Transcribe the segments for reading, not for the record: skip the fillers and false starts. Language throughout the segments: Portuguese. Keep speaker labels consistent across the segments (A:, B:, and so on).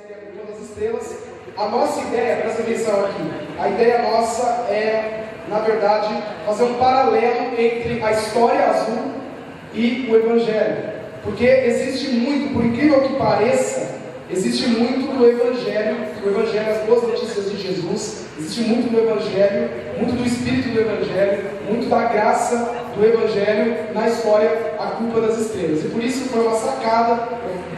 A: série A Culpa das Estrelas. A nossa ideia, presta atenção aqui, a ideia nossa é, na verdade, fazer um paralelo entre a história azul e o Evangelho. Porque existe muito, por incrível que pareça, existe muito no Evangelho, as boas notícias de Jesus, existe muito no Evangelho, muito do Espírito do Evangelho, muito da graça do Evangelho na história A Culpa das Estrelas. E por isso foi uma sacada,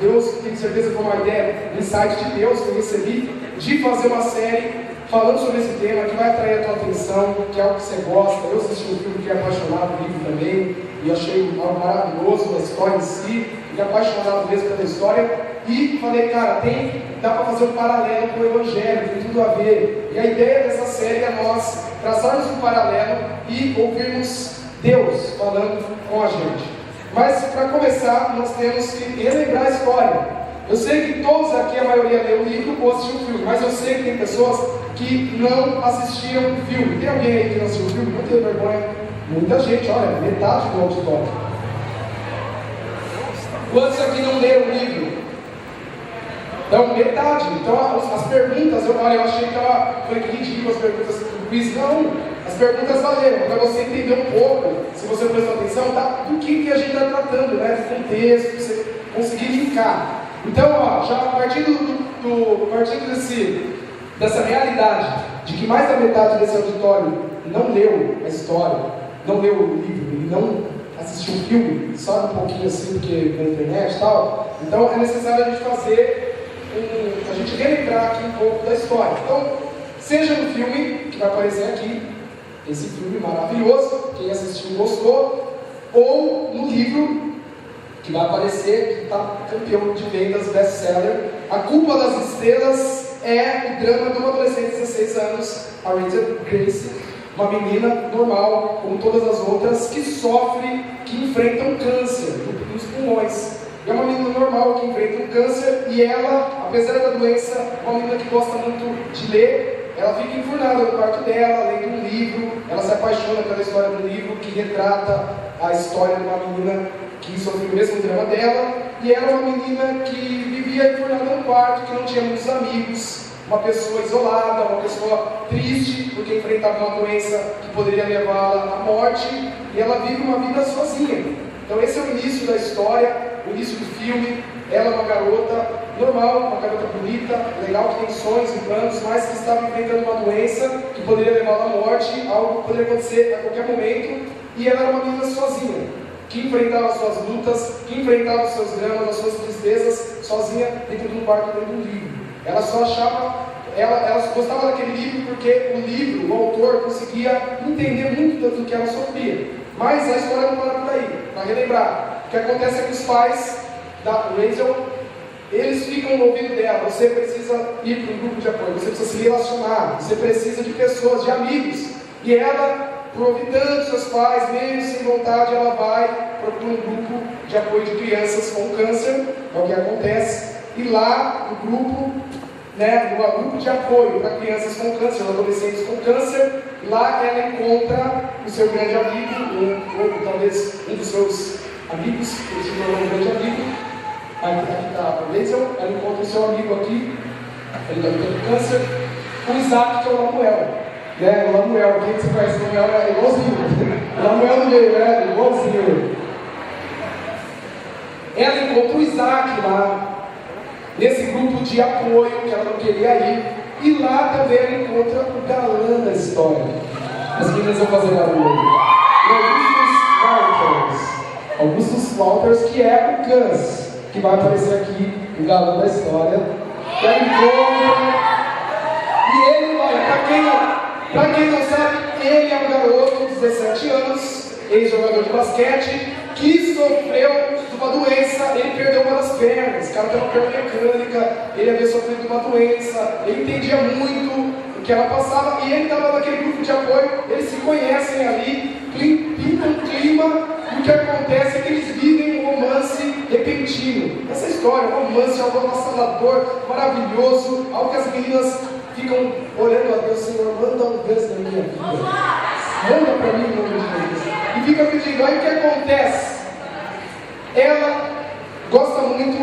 A: Deus, tenho certeza que foi uma ideia, um insight de Deus que eu recebi, de fazer uma série falando sobre esse tema, que vai atrair a tua atenção, que é algo que você gosta. Eu assisti um filme, fiquei apaixonado no livro também, e achei algo maravilhoso a história em si, fiquei apaixonado mesmo pela história, e falei, cara, dá para fazer um paralelo com o Evangelho, tem tudo a ver. E a ideia dessa série é nós traçarmos um paralelo e ouvirmos Deus falando com a gente. Mas para começar, nós temos que relembrar a história. Eu sei que todos aqui, a maioria leu o livro ou assistiu o filme, mas eu sei que tem pessoas que não assistiram o filme. Tem alguém aí que não assistiu o filme? Não tem vergonha? Muita gente, olha, metade do auditório. Quantos aqui não leram o livro? Então, metade. Então, as perguntas, eu achei que foi ridículo as perguntas do quiz. Não, as perguntas valeram, para você entender um pouco, se você prestou atenção, tá, do que a gente está tratando, né? Do contexto, você conseguir linkar. Então, já partindo dessa realidade, de que mais da metade desse auditório não leu a história, não leu o livro, e não assistiu o filme, só um pouquinho assim, porque na internet e tal, então é necessário a gente a gente relembrar aqui um pouco da história. Então, seja no filme, que vai aparecer aqui, esse filme maravilhoso, quem assistiu gostou, ou no livro, que vai aparecer, que está campeão de vendas, best-seller. A Culpa das Estrelas é o drama de uma adolescente de 16 anos, a Rachel Grace, uma menina normal, como todas as outras, que sofre, que enfrenta um câncer nos pulmões. É uma menina normal que enfrenta um câncer e ela, apesar da doença, é uma menina que gosta muito de ler, ela fica enfurnada no quarto dela, lendo um livro, ela se apaixona pela história do livro, que retrata a história de uma menina que sofreu o mesmo drama dela, e ela é uma menina que vivia enfurnada no quarto, que não tinha muitos amigos, uma pessoa isolada, uma pessoa triste, porque enfrentava uma doença que poderia levá-la à morte, e ela vive uma vida sozinha. Então esse é o início da história, o início do filme. Ela é uma garota normal, uma garota bonita, legal, que tem sonhos e planos, mas que estava enfrentando uma doença que poderia levá-la à morte, algo que poderia acontecer a qualquer momento, e ela era uma menina sozinha, que enfrentava as suas lutas, que enfrentava os seus dramas, as suas tristezas, sozinha dentro de um quarto, dentro de um livro. Ela só achava, ela gostava daquele livro porque o livro, o autor, conseguia entender muito do que ela sofria. Mas a história não para por aí, para relembrar. O que acontece é que os pais da Rachel, eles ficam no ouvido dela: você precisa ir para um grupo de apoio, você precisa se relacionar, você precisa de pessoas, de amigos. E ela, providando seus pais, meio sem vontade, ela vai para um grupo de apoio de crianças com câncer, é o que acontece. E lá, no grupo de apoio para crianças com câncer, adolescentes com câncer, lá ela encontra o seu grande amigo, ou talvez um dos seus amigos, que se tornou um grande amigo. Aqui está a Rachel, ela encontra o seu amigo aqui, ele também tem câncer, o Isaac, que é o Lamuel. O Lamuel, quem você conhece? O Lamuel é igualzinho. O Lamuel do meio, né? Igualzinho. Ela encontra o Isaac lá, nesse grupo de apoio que ela não queria ir, e lá também ela encontra o galã da história. As meninas vão fazer barulho. Augustus Walters, que é o Gus, que vai aparecer aqui, o galã da história. Que ela encontra. E ele, olha, para quem não sabe, ele é um garoto de 17 anos, ex-jogador de basquete, que sofreu de uma doença. Ele perdeu uma das pernas, o cara tem uma perna mecânica, ele havia sofrido de uma doença, ele entendia muito o que ela passava, e ele estava naquele grupo de apoio, eles se conhecem ali, pintam um clima, e o que acontece é que eles vivem um romance repentino. Essa história, um romance, algo avassalador, maravilhoso, algo que as meninas ficam olhando a Deus: Senhor, manda um Deus na minha vida, manda para mim em nome de Jesus. E fica pedindo. Aí o que acontece? Ela gosta muito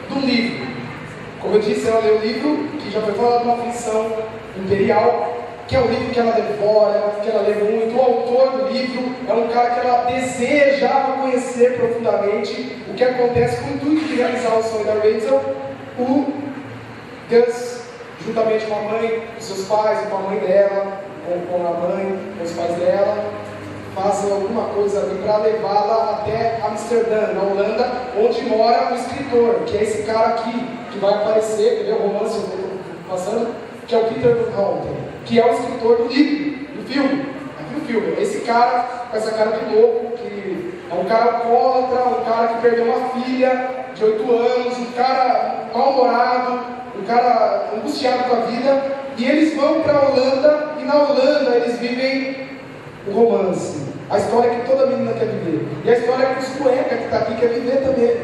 A: do livro, Como eu disse, ela lê o livro que já foi falado, uma aflição imperial, que é um livro que ela devora, que ela lê muito. O autor do livro é um cara que ela desejava conhecer profundamente. O que acontece com o intuito de realizar o sonho da Rachel, o Gus, juntamente com a mãe, com seus pais, com a mãe dela, com a mãe, com os pais dela, fazem alguma coisa ali para levá-la até Amsterdã, na Holanda, onde mora o escritor, que é esse cara aqui, que vai aparecer, entendeu? O romance eu estou passando, que é o Peter Hunter, que é o escritor do livro, do filme. Aqui no filme, esse cara, com essa cara de louco, que é um cara alcoólatra, um cara que perdeu uma filha de 8 anos, um cara mal-humorado, um cara angustiado com a vida, e eles vão para a Holanda, e na Holanda eles vivem o romance, a história que toda menina quer viver, e a história que os cuecas que está aqui quer viver também.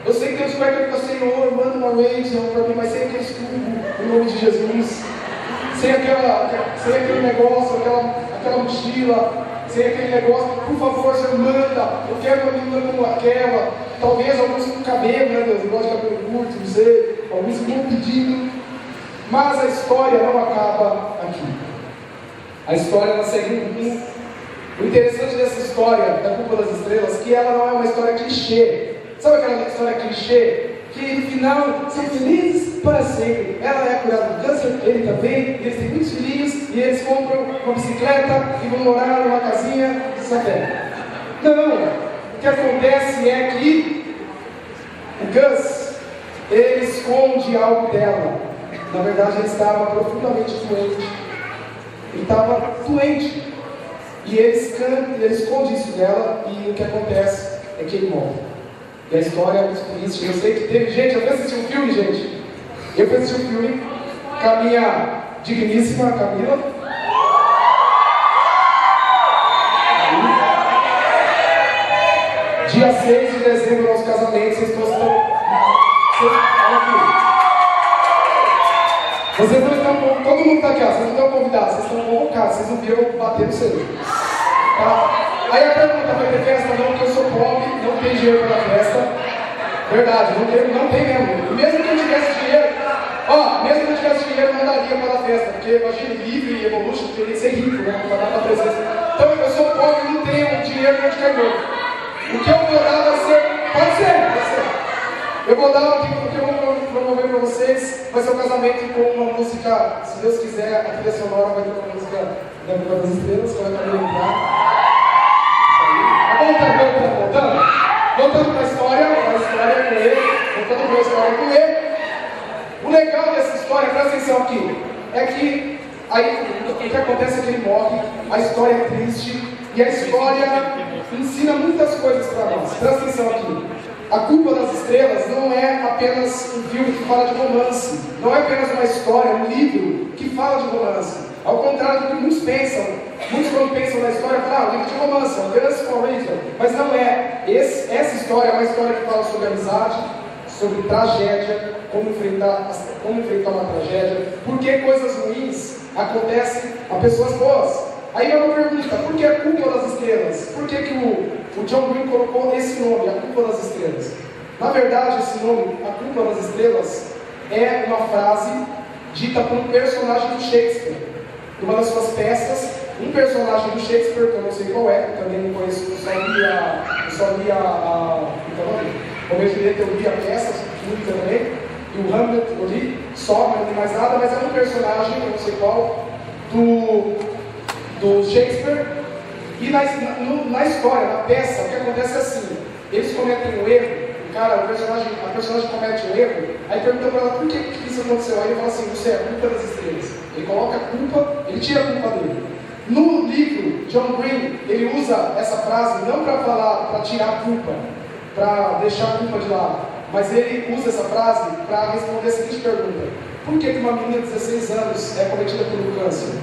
A: Eu sei que tem os cuecas que estão, Senhor, manda uma Rachel para mim, mas sem aquele estudo, em nome de Jesus, sem aquele negócio, aquela mochila, sem aquele negócio, por favor, Senhor, manda, eu quero uma menina como aquela, talvez alguns com cabelo, né, Deus, eu gosto de cabelo curto, não sei, alguns com pedido, mas a história não acaba aqui. A história ela segue um rumo. O interessante dessa história, da Culpa das Estrelas, que ela não é uma história clichê. Sabe aquela história clichê? Que no final são felizes para sempre. Ela é curada do câncer, ele também, eles têm muitos filhinhos, e eles compram uma bicicleta e vão morar numa casinha de sapé. Não, o que acontece é que o Gus, ele esconde algo dela. Na verdade, ele estava profundamente doente. Ele estava doente. E ele esconde isso dela, e o que acontece é que ele morre. E a história é muito triste. Eu sei que teve gente, eu fui assistir um filme, gente. Eu fui assistir um filme com a minha digníssima Camila. Dia 6 de dezembro, nosso casamento, vocês estão. Olha aqui. Vocês não estão, todo mundo está aqui, ó, vocês não estão convidados, vocês estão convocados, vocês não viram bater no celular. Tá? Aí a pergunta, vai ter festa? Não, porque eu sou pobre, não tem dinheiro para a festa. Verdade, não tem mesmo. E mesmo que eu tivesse dinheiro, mesmo que eu tivesse dinheiro, não daria para a festa, porque imagina, livre e Evolution, teria que ser rico, né, para dar para a presença. Então eu sou pobre, não tenho dinheiro para onde cair novo. O que eu vou dar vai ser, pode ser. Eu vou dar aqui, porque eu vou promover para vocês, vai ser um casamento com uma música, se Deus quiser, a trilha sonora vai ter uma música da Culpa das Estrelas, que vai também entrar. Voltando para a história com ele, o legal dessa história, presta atenção aqui, é que aí o que acontece é que ele morre, a história é triste, e a história ensina muitas coisas para nós. Presta atenção aqui. A Culpa das Estrelas não é apenas um filme que fala de romance, não é apenas uma história, um livro que fala de romance. Ao contrário do que muitos pensam, muitos quando pensam na história, falam, livro de romance, apenas com Rachel. Mas não é. Essa história é uma história que fala sobre amizade, sobre tragédia, como enfrentar uma tragédia, porque coisas ruins acontecem a pessoas boas. Aí é uma pergunta, por que a Culpa das Estrelas? Por que o John Green colocou esse nome, a Culpa das Estrelas? Na verdade, esse nome, a Culpa das Estrelas, é uma frase dita por um personagem do Shakespeare. Uma das suas peças, um personagem do Shakespeare, que eu não sei qual é, também não conheço, eu só li a Romeu e Julieta, eu li a peça, muito também, e o Hamlet eu li, só, não li mais nada, mas é um personagem, eu não sei qual, do Shakespeare. E na história, na peça, o que acontece é assim, eles cometem um erro, a personagem comete um erro, aí pergunta para ela por que isso aconteceu, aí ele fala assim, você é a culpa das estrelas. Ele coloca a culpa, ele tira a culpa dele. No livro, John Green, ele usa essa frase não para tirar a culpa, para deixar a culpa de lado, mas ele usa essa frase para responder a seguinte pergunta: por que uma menina de 16 anos é acometida por um câncer?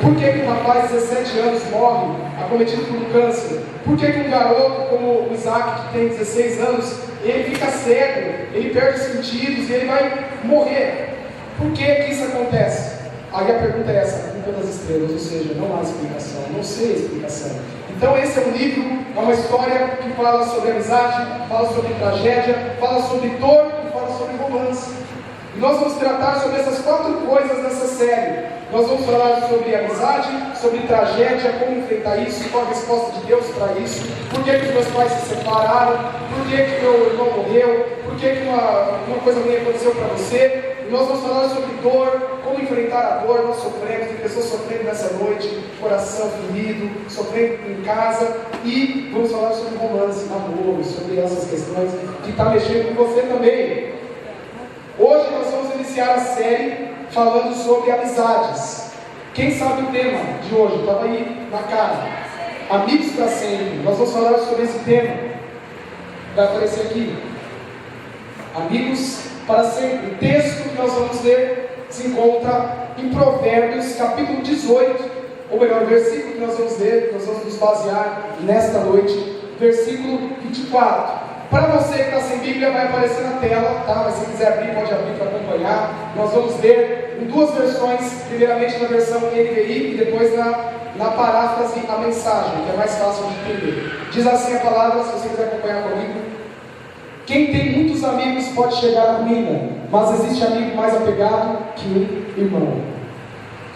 A: Por que um rapaz de 17 anos morre acometido por um câncer? Por que um garoto como o Isaac, que tem 16 anos, ele fica cego, ele perde os sentidos e ele vai morrer? Por que isso acontece? Aí a pergunta é essa, a culpa das estrelas, ou seja, não há explicação, não sei a explicação. Então esse é um livro, é uma história que fala sobre amizade, fala sobre tragédia, fala sobre dor e fala sobre romance. nós vamos tratar sobre essas 4 coisas nessa série. Nós vamos falar sobre amizade, sobre tragédia, como enfrentar isso, qual a resposta de Deus para isso, por que os meus pais se separaram, por que meu irmão morreu, por que uma coisa ruim aconteceu para você. E nós vamos falar sobre dor, como enfrentar a dor. Nós sofremos, tem pessoas sofrendo nessa noite, coração ferido, sofrendo em casa. E vamos falar sobre romance, namoro, sobre essas questões que está mexendo com você também. Hoje nós vamos iniciar a série falando sobre amizades. Quem sabe o tema de hoje? Estava aí na cara. Amigos para sempre. Nós vamos falar sobre esse tema. Vai aparecer aqui. Amigos para sempre. O texto que nós vamos ler se encontra em Provérbios capítulo 18. Ou melhor, o versículo que nós vamos ler, nós vamos nos basear nesta noite. Versículo 24. Para você que está sem Bíblia, vai aparecer na tela, tá? Mas se quiser abrir, pode abrir para acompanhar. Nós vamos ler em 2 versões, primeiramente na versão NVI e depois na paráfrase a mensagem, que é mais fácil de entender. Diz assim a palavra, se você quiser acompanhar comigo. Quem tem muitos amigos pode chegar à ruína, mas existe amigo mais apegado que um irmão.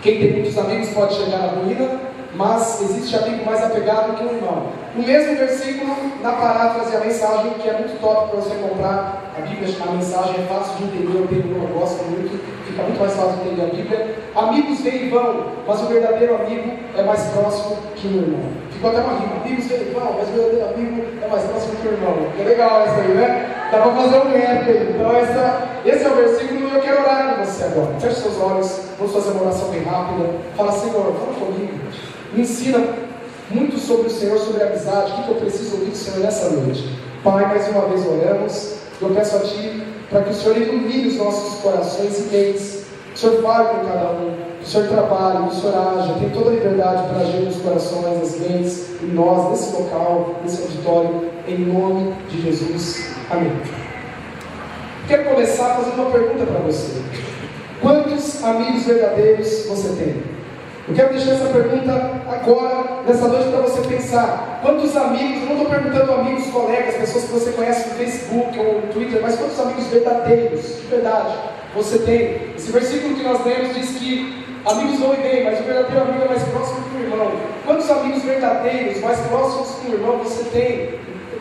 A: Quem tem muitos amigos pode chegar à ruína, mas existe amigo mais apegado que um irmão. O mesmo versículo, na paráfrase a mensagem, que é muito top para você comprar a Bíblia. A mensagem é fácil de entender, eu gosto muito, fica muito mais fácil de entender a Bíblia. Amigos vêm e vão, mas o verdadeiro amigo é mais próximo que um irmão. Ficou até uma rima: amigos vêm e vão, mas o verdadeiro amigo é mais próximo que o irmão. É legal essa aí, né? Dá para fazer um rap aí. Então esse é o versículo e eu quero orar com você agora. Feche seus olhos, vamos fazer uma oração bem rápida. Fala: Senhor, fala comigo. Me ensina muito sobre o Senhor, sobre a amizade, o que eu preciso ouvir do Senhor nessa noite. Pai, mais uma vez oramos. Eu peço a Ti para que o Senhor ilumine os nossos corações e mentes. Que o Senhor fale com cada um, que o Senhor trabalhe, que o Senhor haja. Tem toda a liberdade para agir nos corações, nas mentes, em nós, nesse local, nesse auditório, em nome de Jesus. Amém. Quero começar fazendo uma pergunta para você. Quantos amigos verdadeiros você tem? Eu quero deixar essa pergunta agora, nessa noite, para você pensar. Quantos amigos, eu não estou perguntando amigos, colegas, pessoas que você conhece no Facebook ou no Twitter, mas quantos amigos verdadeiros, de verdade, você tem? Esse versículo que nós lemos diz que amigos vão e vêm, mas o verdadeiro amigo é mais próximo que o irmão. Quantos amigos verdadeiros, mais próximos que o irmão, você tem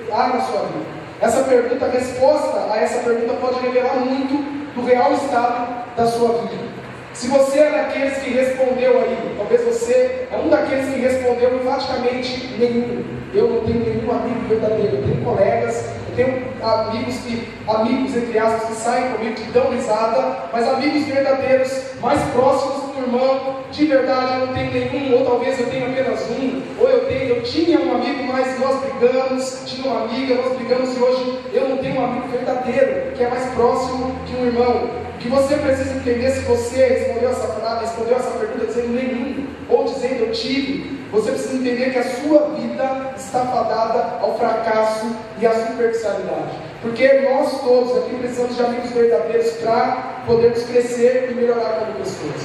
A: na sua vida? Essa pergunta, a resposta a essa pergunta pode revelar muito do real estado da sua vida. Se você é daqueles que respondeu aí, talvez você é um daqueles que respondeu enfaticamente nenhum. Eu não tenho nenhum amigo verdadeiro. Eu tenho colegas, eu tenho amigos entre aspas, que saem comigo, que dão risada, mas amigos verdadeiros, mais próximos do irmão, de verdade eu não tenho nenhum, ou talvez eu tenha apenas um, ou eu tinha um amigo, mas nós brigamos, tinha uma amiga, nós brigamos e hoje eu não tenho um amigo verdadeiro, que é mais próximo que um irmão. O que você precisa entender, se você respondeu essa pergunta dizendo nenhum, ou dizendo eu tive, você precisa entender que a sua vida está fadada ao fracasso e à superficialidade. Porque nós todos aqui precisamos de amigos verdadeiros para podermos crescer e melhorar como pessoas.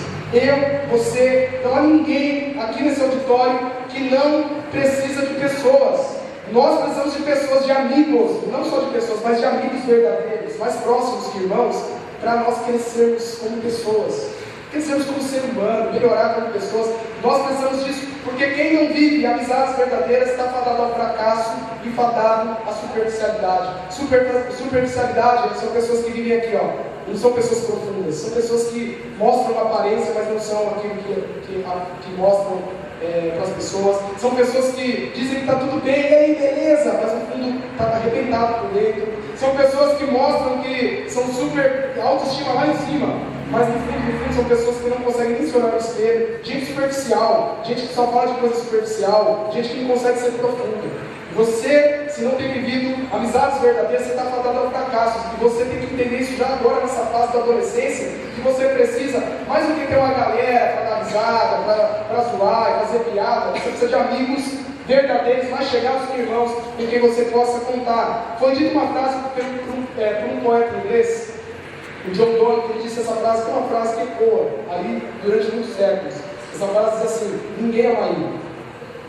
A: Você, não há ninguém aqui nesse auditório que não precisa de pessoas. Nós precisamos de pessoas, de amigos, não só de pessoas, mas de amigos verdadeiros, mais próximos que irmãos, para nós crescermos como pessoas, crescermos como ser humano, melhorar como pessoas. Nós precisamos disso, porque quem não vive amizades verdadeiras está fadado ao fracasso e fadado à superficialidade. Superficialidade são pessoas que vivem aqui, não são pessoas profundas, são pessoas que mostram uma aparência, mas não são aquilo que mostram para as pessoas. São pessoas que dizem que está tudo bem, e aí beleza, mas no fundo está arrebentado por dentro. São pessoas que mostram que são super autoestima lá em cima, mas no fundo são pessoas que não conseguem nem se olhar no espelho. Gente superficial, gente que só fala de coisa superficial, gente que não consegue ser profunda. Você, se não tem vivido amizades verdadeiras, você está fadado ao fracasso. E você tem que entender isso já agora, nessa fase da adolescência, que você precisa, mais do que ter uma galera para dar risada, para zoar e fazer piada, você precisa de amigos verdadeiros, mais chegados que irmãos, com quem você possa contar. Foi dita uma frase por um poeta inglês, o John Donne, que ele disse essa frase, que é uma frase que ecoa ali durante muitos séculos. Essa frase diz assim: ninguém é uma ilha.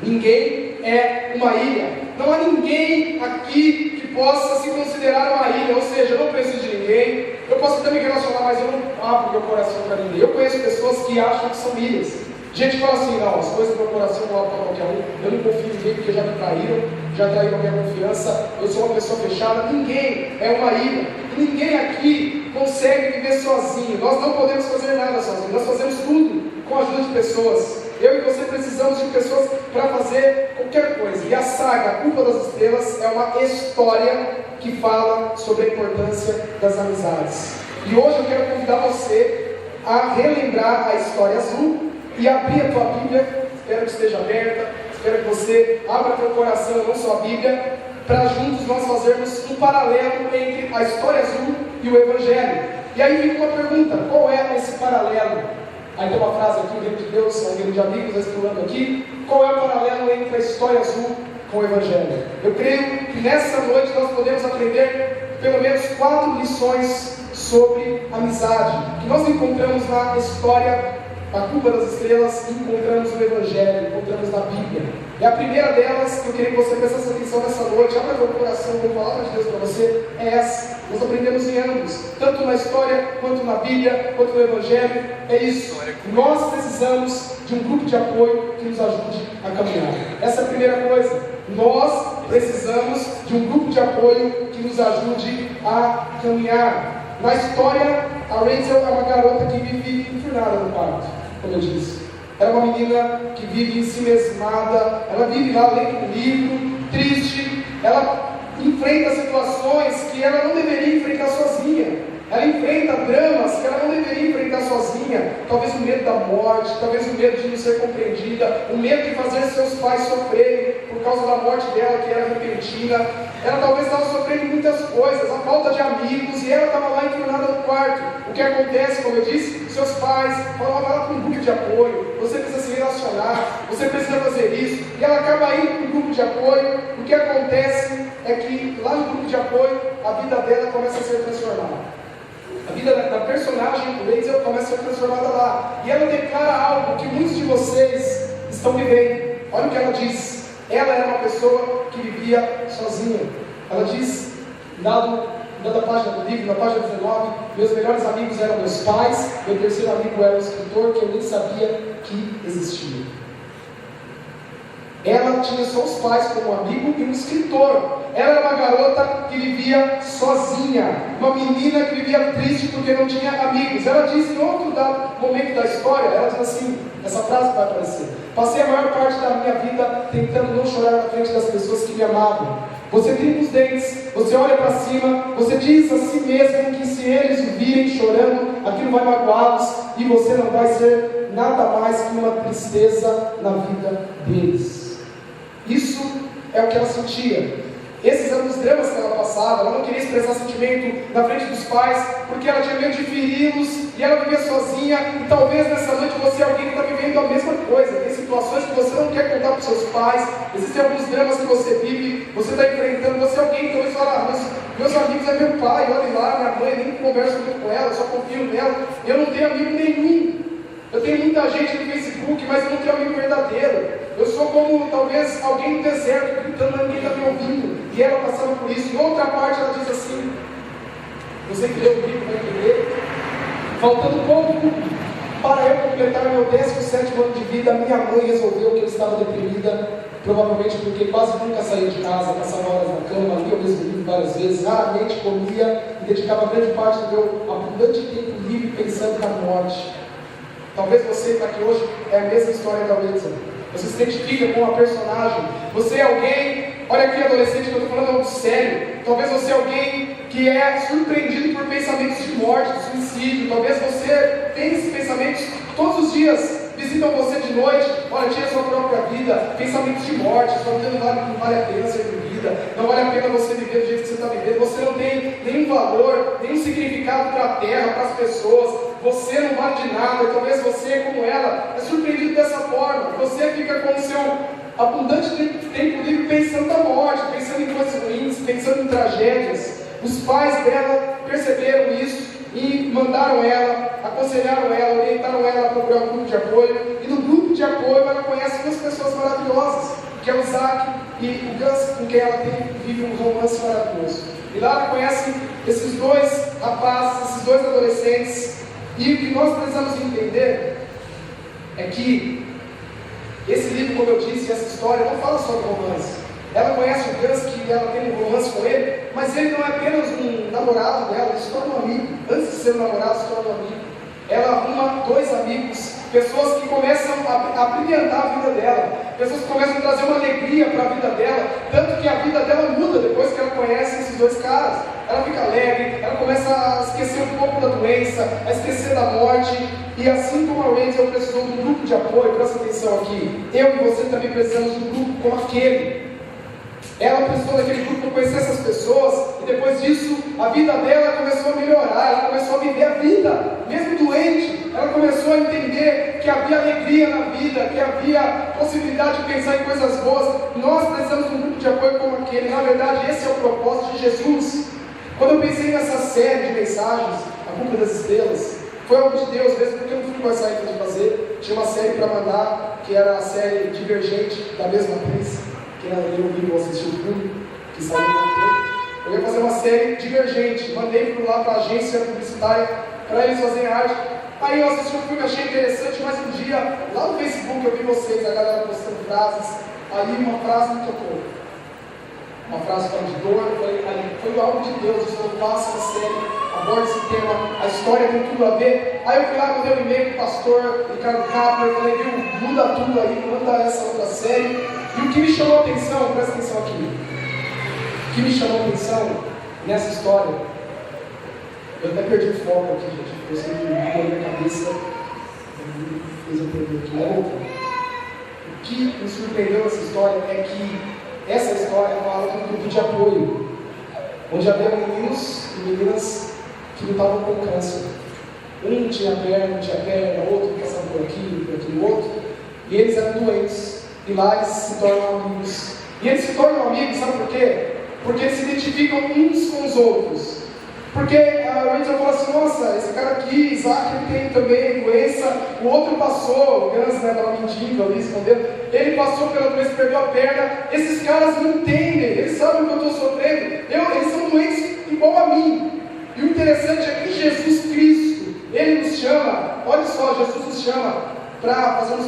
A: Ninguém é uma ilha. Não há ninguém aqui que possa se considerar uma ilha, ou seja, eu não preciso de ninguém, eu posso até me relacionar, mas eu não abro meu coração para ninguém. Eu conheço pessoas que acham que são ilhas. Gente fala assim, não, as coisas do meu coração não abro para qualquer um, eu não confio em ninguém porque já me traíram, já traíram a minha confiança, eu sou uma pessoa fechada. Ninguém é uma ilha, e ninguém aqui consegue viver sozinho. Nós não podemos fazer nada sozinho, nós fazemos tudo com a ajuda de pessoas. Eu e você precisamos de pessoas para fazer qualquer coisa. E a saga A Culpa das Estrelas é uma história que fala sobre a importância das amizades. E hoje eu quero convidar você a relembrar a história azul e abrir a tua Bíblia. Espero que esteja aberta, espero que você abra teu coração, não só a Bíblia, para juntos nós fazermos um paralelo entre a história azul e o Evangelho. E aí fica uma pergunta: qual é esse paralelo? Aí tem uma frase aqui, o reino de Deus, um reino de amigos, explorando aqui. Qual é o paralelo entre a história azul com o Evangelho? Eu creio que nessa noite nós podemos aprender pelo menos 4 lições sobre amizade, que nós encontramos na história A Culpa das Estrelas, encontramos no Evangelho, encontramos na Bíblia. E a primeira delas, que eu queria que você prestasse atenção nessa noite, abra teu coração com a palavra de Deus para você, é essa. Nós aprendemos em ambos, tanto na história, quanto na Bíblia, quanto no Evangelho. É isso. Nós precisamos de um grupo de apoio que nos ajude a caminhar. Essa é a primeira coisa. Nós precisamos de um grupo de apoio que nos ajude a caminhar. Na história, a Rachel é uma garota que vive enfurnada no quarto, como eu disse. Ela é uma menina que vive em si mesmada, ela vive lá lendo um livro, triste, ela enfrenta situações que ela não deveria enfrentar sozinha. Ela enfrenta dramas que ela não deveria enfrentar sozinha. Talvez o medo da morte, talvez o medo de não ser compreendida, o medo de fazer seus pais sofrerem por causa da morte dela, que era repentina. Ela talvez estava sofrendo muitas coisas, a falta de amigos, e ela estava lá enfurnada no quarto. O que acontece, como eu disse, seus pais falavam: vai lá para um grupo de apoio, você precisa se relacionar, você precisa fazer isso. E ela acaba indo para um grupo de apoio. O que acontece é que lá no grupo de apoio, a vida dela começa a ser transformada. A vida da personagem do Rachel começa a ser transformada lá. E ela declara algo que muitos de vocês estão vivendo. Olha o que ela diz. Ela era uma pessoa que vivia sozinha. Ela diz, dada a página do livro, na página 19, meus melhores amigos eram meus pais, meu terceiro amigo era um escritor que eu nem sabia que existia. Ela tinha só os pais como amigo e um escritor. Ela era uma garota que vivia sozinha, uma menina que vivia triste porque não tinha amigos. Ela diz em outro momento da história, ela diz assim, essa frase vai aparecer: passei a maior parte da minha vida tentando não chorar na frente das pessoas que me amavam. Você trinca os dentes, você olha para cima, você diz a si mesmo que se eles o virem chorando, aquilo vai magoá-los e você não vai ser nada mais que uma tristeza na vida deles. Isso é o que ela sentia. Esses eram os dramas que ela passava. Ela não queria expressar sentimento na frente dos pais, porque ela tinha medo de feri-los, e ela vivia sozinha. E talvez nessa noite você é alguém que está vivendo a mesma coisa. Tem situações que você não quer contar para os seus pais. Existem alguns dramas que você vive, você está enfrentando. Você é alguém que talvez fala: mas meus amigos é meu pai, olha lá, minha mãe, nem converso muito com ela, só confio nela. Eu não tenho amigo nenhum. Eu tenho muita gente no Facebook, mas eu não tenho amigo verdadeiro. Eu sou como talvez alguém no deserto gritando, mas ninguém está me ouvindo. E ela passava por isso. Em outra parte ela diz assim, você que leu o livro vai entender: faltando pouco para eu completar meu 17º ano de vida, minha mãe resolveu que eu estava deprimida, provavelmente porque quase nunca saía de casa, passava horas na cama, lia o mesmo livro várias vezes, raramente comia e dedicava grande parte do meu abundante tempo livre pensando na morte. Talvez você que está aqui hoje é a mesma história da Rachel. Você se identifica com a personagem. Você é alguém, olha aqui adolescente, que eu estou falando algo sério. Talvez você é alguém que é surpreendido por pensamentos de morte, de suicídio. Talvez você tenha esses pensamentos todos os dias. Visitam você de noite, olha, tira a sua própria vida, pensamentos de morte, sua vida não vale a pena ser vivida, não vale a pena você viver do jeito que você está vivendo, você não tem nenhum valor, nenhum significado para a terra, para as pessoas, você não vale de nada. E talvez você, como ela, é surpreendido dessa forma. Você fica com o seu abundante tempo livre pensando na morte, pensando em coisas ruins, pensando em tragédias. Os pais dela perceberam isso e mandaram ela, aconselharam ela, orientaram ela a procurar um grupo de apoio. E no grupo de apoio ela conhece duas pessoas maravilhosas. que é o Isaac, e o Gus, com quem ela vive um romance maravilhoso. E lá ela conhece esses dois rapazes, esses dois adolescentes, e o que nós precisamos entender é que esse livro, como eu disse, essa história não fala só de romance. Ela conhece o Gus, que ela tem um romance com ele, mas ele não é apenas um namorado dela, ele se torna um amigo. Antes de ser um namorado, se torna um amigo. Ela arruma dois amigos, pessoas que começam a brilhantar a vida dela, pessoas que começam a trazer uma alegria para a vida dela, tanto que a vida dela muda depois que ela conhece esses dois caras. Ela fica alegre, ela começa a esquecer um pouco da doença, a esquecer da morte, e assim como a Rachel precisou de um grupo de apoio, presta atenção aqui, eu e você também precisamos de um grupo como aquele. Ela precisou daquele grupo para conhecer essas pessoas, e depois disso, a vida dela começou a melhorar, ela começou a viver a vida, mesmo doente, ela começou a entender que havia alegria na vida, que havia possibilidade de pensar em coisas boas. Nós precisamos de um grupo de apoio como aquele. Na verdade, esse é o propósito de Jesus. Quando eu pensei nessa série de mensagens, A Culpa das Estrelas, foi algo de Deus mesmo, porque eu não fui com essa ideia de fazer. Tinha uma série para mandar, que era a série Divergente, da mesma atriz, que eu vi, assistir o filme, que saiu ontem. Eu ia fazer uma série Divergente, mandei lá para a agência publicitária, para eles fazerem arte. Aí eu assisti o filme, achei interessante, mas um dia, lá no Facebook, eu vi vocês, a galera postando frases, aí uma frase me tocou. Uma frase falando de dor, foi algo de Deus, isso não passa na série, aborda esse tema, a história tem tudo a ver. Aí eu fui lá, mandei um e-mail para o pastor Ricardo Kapler, falei, viu, muda tudo aí, manda essa outra série. E o que me chamou a atenção, presta atenção aqui, o que me chamou a atenção nessa história, eu até perdi o foco aqui, gente, eu sei que na minha cabeça fez eu perder aqui. O que me surpreendeu nessa história é que essa história fala de um grupo de apoio, onde havia meninos e meninas que lutavam com câncer. Um tinha perna, outro passava por aqui, por aquele outro, e eles eram doentes, e lá eles se tornam amigos. E eles se tornam amigos, sabe por quê? Porque eles se identificam uns com os outros. Porque a Rachel fala assim, nossa, esse cara aqui, Isaac, ele tem também doença, o outro passou, o Gans, né, estava mentindo ali, escondendo, ele passou pela doença, perdeu a perna, esses caras me entendem, eles sabem o que eu estou sofrendo, eles são doentes igual a mim. E o interessante é que Jesus Cristo, Ele nos chama, olha só, Jesus nos chama para fazermos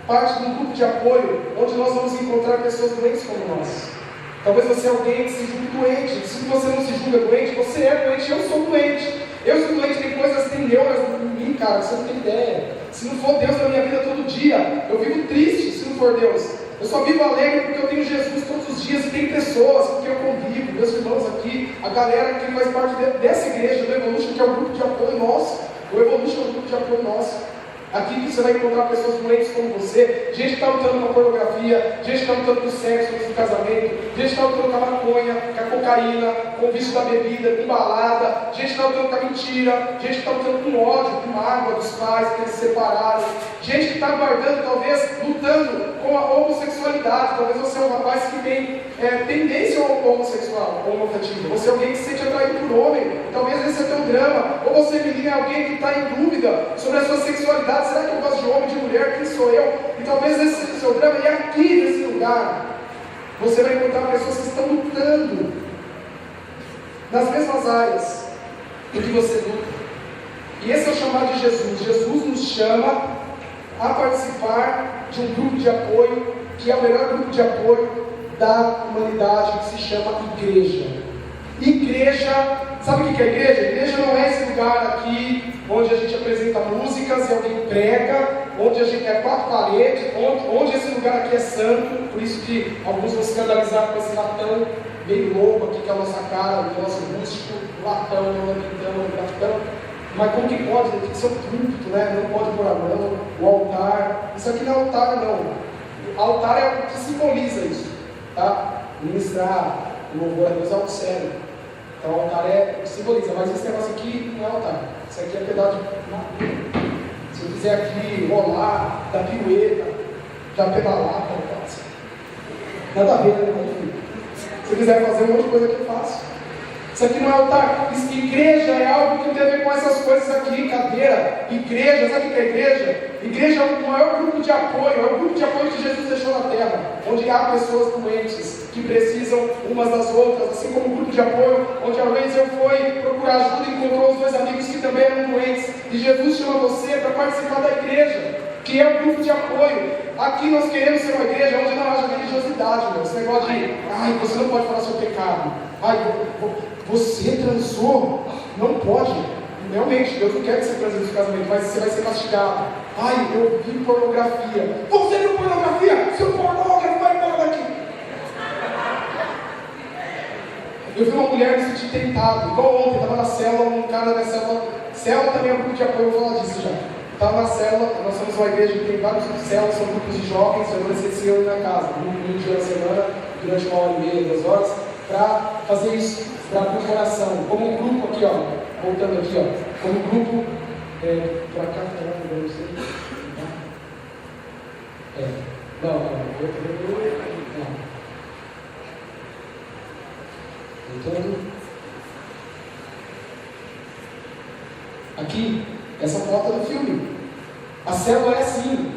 A: parte de um grupo de apoio, onde nós vamos encontrar pessoas doentes como nós. Talvez você é alguém que se julgue doente. Se você não se julga doente, você é doente. Eu sou doente. Eu sou doente, tem coisas, tem neuras em mim, cara, você não tem ideia. Se não for Deus na minha vida todo dia, eu vivo triste se não for Deus. Eu só vivo alegre porque eu tenho Jesus todos os dias e tem pessoas com quem eu convivo, meus irmãos aqui, a galera que faz parte dessa igreja, do Evolution, que é um grupo de apoio nosso. O Evolution é um grupo de apoio nosso. Aqui você vai encontrar pessoas doentes como você, gente que está lutando com a pornografia, gente que está lutando com o sexo antes do casamento, gente que está lutando com a maconha, com a cocaína, com o vício da bebida, com balada, gente que está lutando com a mentira, gente que está lutando com ódio, com mágoa dos pais que eles se separaram, gente que está guardando, talvez, lutando com a homossexualidade. Talvez você é um rapaz que tem tendência ao homossexual, homoafetivo. Você é alguém que se sente atraído por homem, talvez esse é o teu drama. Ou você, menina, é alguém que está em dúvida sobre a sua sexualidade. Será que eu gosto de homem, de mulher? Quem sou eu? E talvez esse seja o seu drama. E aqui, nesse lugar, você vai encontrar pessoas que estão lutando nas mesmas áreas em que você luta. E esse é o chamado de Jesus. Jesus nos chama a participar de um grupo de apoio, que é o melhor grupo de apoio da humanidade, que se chama igreja. Igreja, sabe o que é igreja? Igreja não é esse lugar aqui onde a gente apresenta músicas e alguém prega, onde a gente é quatro paredes, onde esse lugar aqui é santo. Por isso que alguns vão se escandalizar com esse latão meio louco aqui, que é a nossa cara, que é o nosso rústico, latão, latão. Mas como que pode? Tem que ser um púlpito, né? Não pode pôr a mão, o altar. Isso aqui não é altar, não. O altar é o que simboliza isso, tá? Ministrar o louvor a Deus é algo sério. Então o altar é o que simboliza, mas esse negócio aqui não é altar. Isso aqui é pedaço de madeira. Se eu quiser aqui rolar, dar pirueta, já pedalar, nada a ver, né? Se eu quiser fazer um monte de coisa que eu faço. Isso aqui não é altar. Igreja é algo que tem a ver com essas coisas aqui, cadeira. Igreja, sabe o que é igreja? Igreja é o maior grupo de apoio, é o grupo de apoio que Jesus deixou na terra, onde há pessoas doentes que precisam umas das outras, assim como o grupo de apoio, onde a Rachel foi procurar ajuda e encontrou os dois amigos que também eram doentes. E Jesus chama você para participar da igreja, que é o grupo de apoio. Aqui nós queremos ser uma igreja onde não haja religiosidade, meu. Esse negócio de, você não pode falar seu pecado. Você transou, não pode. Realmente, Deus não quer que você transe no casamento, mas você vai ser castigado. Eu vi pornografia. Você viu pornografia? Seu pornógrafo, vai embora daqui. Eu vi uma mulher me sentir tentado, igual ontem, estava na célula, um cara da célula também é um grupo de apoio, eu vou falar disso já. Estava na célula, nós somos uma igreja que tem vários células, são grupos de jovens, adolescentes se reúnem na casa, um dia da semana, durante 1h30, 2 horas, para fazer isso, para abrir o coração, como um grupo aqui, voltando aqui, como um grupo, para cá, não sei, não. Voltando, aqui, essa foto é do filme, a célula é assim,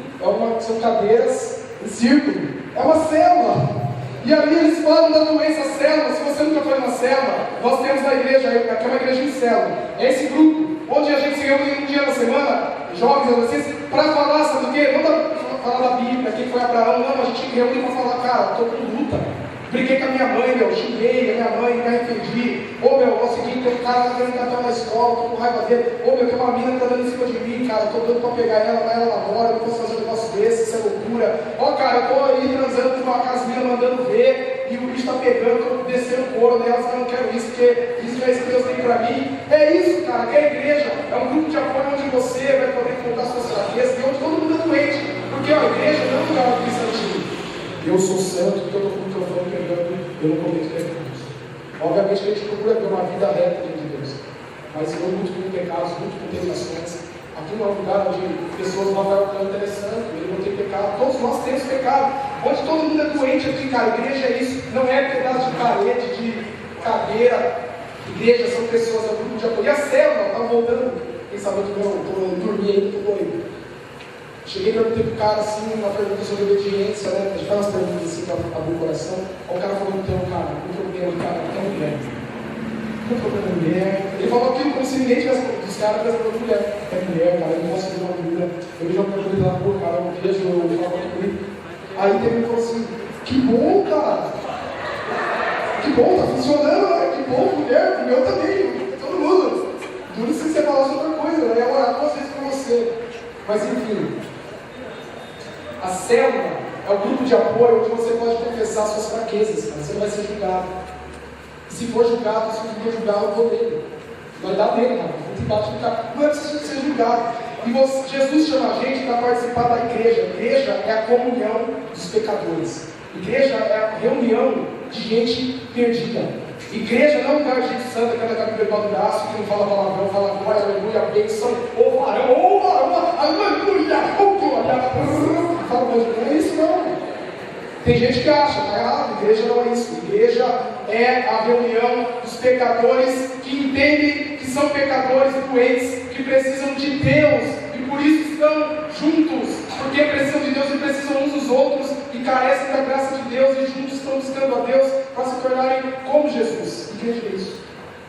A: são cadeiras em círculo, é uma célula. E ali eles falam da doença célula. Se você nunca foi numa célula, nós temos na igreja, aqui é uma igreja em célula. É esse grupo, onde a gente se reúne um dia na semana, jovens, adolescentes, para falar, sabe o quê? Não para falar da Bíblia, quem foi Abraão, não, a gente reúne para falar, cara, estou com luta. Briguei com a minha mãe, xinguei a minha mãe, me arrependi. É o seguinte, tem um cara lá querendo cantar na escola, estou com raiva dele. Tem uma mina que está dando em cima de mim, cara, estou doido para pegar ela, mas ela namora, não posso fazer um negócio desse, isso é loucura. Cara, eu estou aí transando com uma casminha, mandando ver, e o bicho está pegando, estou descendo o couro nelas, mas eu não quero isso, porque isso não é isso que Deus tem para mim. É isso, cara, que é a igreja, é um grupo de apoio onde você vai poder contar suas fraquezas, e onde todo mundo é doente, porque a igreja não é um lugar cristão. Eu sou santo, porque eu estou com o microfone pegando, eu não cometo pecados. Obviamente que a gente procura ter uma vida reta diante de Deus, mas eu luto com pecados, luto com tentações. Aqui não é um lugar onde pessoas vão falar que é interessante, ele não tem pecado, todos nós temos pecado. Onde todo mundo é doente aqui, cara, igreja é isso, não é pedaço de parede, de cadeira. Igreja são pessoas, é um grupo de apoio. E a célula, está voltando, quem sabe eu estou dormindo ainda, estou doido. Cheguei e perguntei pro cara assim, uma pergunta sobre obediência, né? A gente faz umas perguntas assim para abrir o coração. Aí o cara falou, então, cara, o problema do cara é mulher. O problema é mulher. Ele falou aquilo como se ninguém tivesse dos caras tivesse mulher. É mulher, cara, eu não posso fazer uma mulher. Eu já perguntei lá, pô, cara, eu vejo, eu falo comigo. Aí ele falou assim, que bom, cara. Que bom, tá funcionando, né? Que bom, mulher, o meu também, todo mundo. Tudo se você falar outra coisa, né? Eu orar 2 vezes pra você. Mas enfim. A célula é o grupo de apoio onde você pode confessar suas fraquezas, mas você não vai ser julgado. E se for julgado, se for julgado, eu vou dele. Vai dar dele, cara. Não é preciso ser julgado. E Jesus chama a gente para participar da igreja. A igreja é a comunhão dos pecadores. A igreja é a reunião de gente perdida. Igreja não é um lugar de gente santa que anda com a Bíblia do braço, que não fala palavrão, fala glória, aleluia, bênção, ô varão, aleluia, glória. Fala, mas não é isso não. Tem gente que acha, está errado, igreja não é isso. Igreja é a reunião dos pecadores que entendem que são pecadores doentes, que precisam de Deus e por isso estão juntos, porque precisam de Deus e precisam uns dos outros e carecem da graça de Deus e juntos estão buscando a Deus para se tornarem como Jesus. Igreja é isso.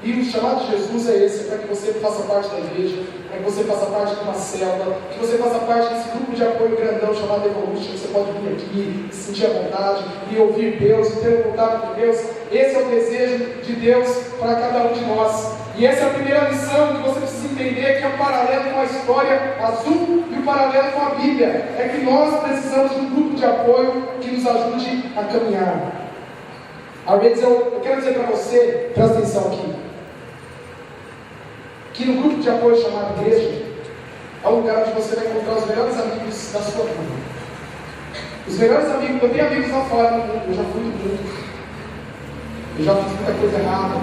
A: E o chamado de Jesus é esse, para que você faça parte da igreja, para que você faça parte de uma célula, que você faça parte desse grupo de apoio grandão chamado Evolution, que você pode vir aqui, se sentir à vontade, e ouvir Deus, e ter um contato com Deus. Esse é o desejo de Deus para cada um de nós. E essa é a primeira lição que você precisa entender, que é o paralelo com a história azul e o paralelo com a Bíblia. É que nós precisamos de um grupo de apoio que nos ajude a caminhar. Às vezes eu quero dizer para você, presta atenção aqui, que no grupo de apoio chamado igreja, é um lugar onde você vai encontrar os melhores amigos da sua vida. Os melhores amigos, eu tenho amigos lá fora no mundo, eu já fui do mundo, eu já fiz muita coisa errada,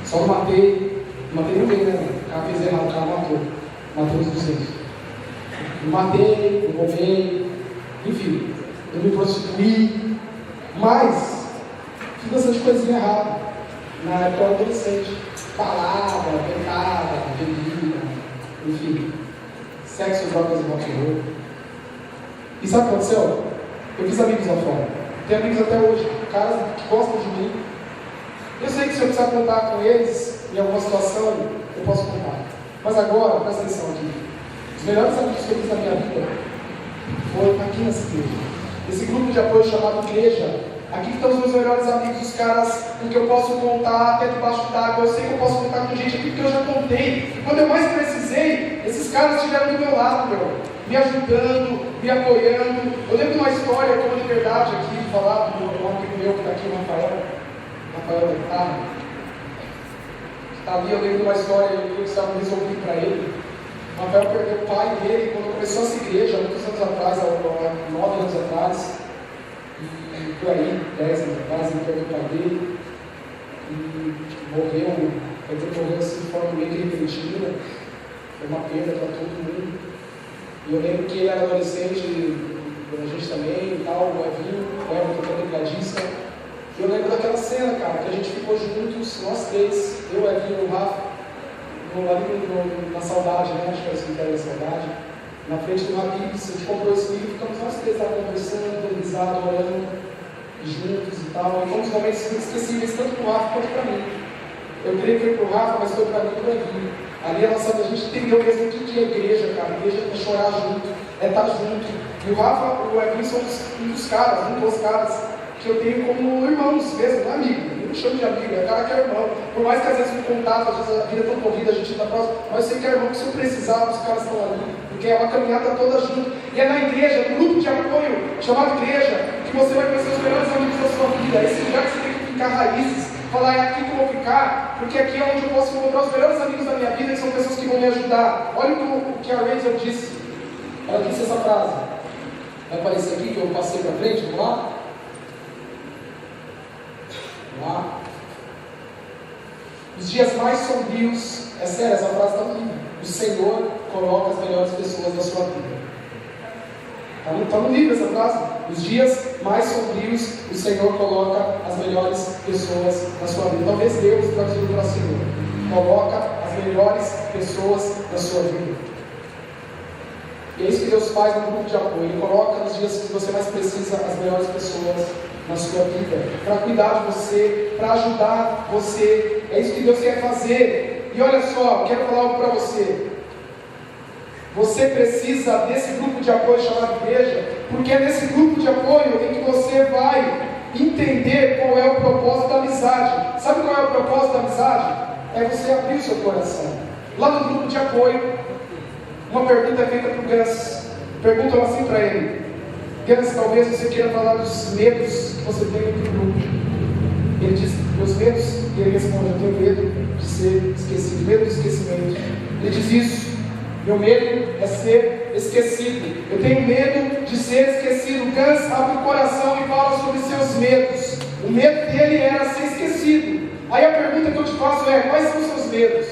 A: só não matei ninguém, né? O cara fez errado, o cara matou os inocentes. Não matei, não roubei, enfim, eu me prostituí, mas fiz bastante coisinha errada. na época eu era adolescente. Balada, pecada, bebida, enfim, sexo, drogas e rock and roll. E sabe o que aconteceu? Eu fiz amigos lá fora. Tenho amigos até hoje, caras que gostam de mim. Eu sei que se eu precisar contar com eles em alguma situação, eu posso contar. Mas agora, presta atenção aqui. Os melhores amigos que eu fiz na minha vida foram aqui nessa igreja. Esse grupo de apoio chamado igreja. Aqui estão os meus melhores amigos, os caras com que eu posso contar até debaixo d'água. Eu sei que eu posso contar com gente aqui porque eu já contei. Quando eu mais precisei, esses caras estiveram do meu lado, me ajudando, me apoiando. Eu lembro de uma história, com liberdade aqui, de falar do meu amigo meu que está aqui, o Rafael da guitarra. Está ali, eu lembro de uma história que eu precisava resolver para ele. O Rafael perdeu o pai dele quando começou essa igreja, muitos anos atrás, há 9 anos atrás. E por aí, 10 anos atrás, ele perdeu o pai dele. E morreu, morreu assim de forma meio repentina. Foi uma perda para todo mundo. E eu lembro que ele era adolescente, a gente também e tal, o Evinho, o Everton também, tecladista. E eu lembro daquela cena, cara, que a gente ficou juntos, nós três, eu, Evinho e o Rafa, na Saudade, né? Acho que era o cemitério da Saudade, na frente do Habibs. A gente comprou esse livro, ficamos nós três lá conversando, dando risada, orando juntos e tal. E fomos momentos inesquecíveis, tanto para o Rafa quanto para mim. Eu creio que foi para o Rafa, mas foi para mim e para o Evinho. Ali a gente entendeu mesmo o que é igreja, cara. Igreja é chorar junto, é estar junto. E o Rafa e o Evinho são um dos caras que eu tenho como irmãos mesmo, não é amigo. Eu não chamo de amigo, é cara que é irmão. Por mais que às vezes me contato, às vezes a vida é tão corrida, a gente está próximo, mas eu sei que é irmão, que se eu precisar, os caras estão ali. Porque é uma caminhada toda junto. E é na igreja, no grupo de apoio, chamado igreja, que você vai conhecer os melhores amigos da sua vida. É esse lugar que você tem que ficar raízes. Falar, é aqui que eu vou ficar, porque aqui é onde eu posso encontrar os melhores amigos da minha vida, que são pessoas que vão me ajudar. Olha o que a Rachel disse. Ela disse essa frase. Vai aparecer aqui que eu passei para frente, vamos lá? Vamos lá. Os dias mais sombrios, é sério, essa frase está no livro. O Senhor coloca as melhores pessoas da sua vida. Está no livro essa frase. Nos dias mais sombrios, o Senhor coloca as melhores pessoas na sua vida. Talvez Deus traduziu para o Senhor. Coloca as melhores pessoas na sua vida. E é isso que Deus faz no grupo de apoio. Ele coloca nos dias que você mais precisa as melhores pessoas na sua vida. Para cuidar de você, para ajudar você. É isso que Deus quer fazer. E olha só, quero falar algo para você. Você precisa desse grupo de apoio chamado igreja, porque é nesse grupo de apoio em que você vai entender qual é o propósito da amizade. Sabe qual é o propósito da amizade? É você abrir o seu coração. Lá no grupo de apoio, uma pergunta é feita para o Gans. Perguntam assim para ele: Gans, talvez você queira falar dos medos que você tem no grupo. Ele diz, meus medos, e ele responde, eu tenho medo de ser esquecido, medo de esquecimento. Ele diz isso. Meu medo é ser esquecido. Eu tenho medo de ser esquecido. Gans abre o coração e fala sobre seus medos. O medo dele era ser esquecido. Aí a pergunta que eu te faço é: quais são os seus medos?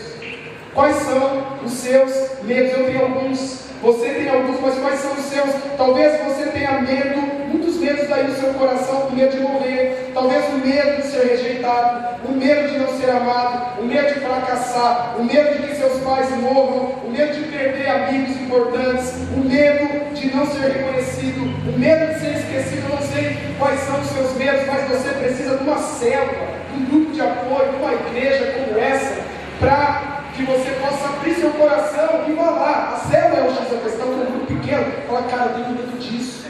A: Quais são os seus medos? Eu tenho alguns, você tem alguns, mas quais são os seus? Talvez você tenha medo, muitos medos aí no seu coração, o medo de morrer, talvez o medo de ser rejeitado, o medo de não ser amado, o medo de fracassar, o medo de que seus pais morram, o medo de perder amigos importantes, o medo de não ser reconhecido, o medo de ser esquecido. Eu não sei quais são os seus medos, mas você precisa de uma célula, de um grupo de apoio, de uma igreja como essa, para que você possa abrir seu coração e falar. A célula é o X da questão, que é um grupo pequeno. Fala, cara, eu tenho medo disso.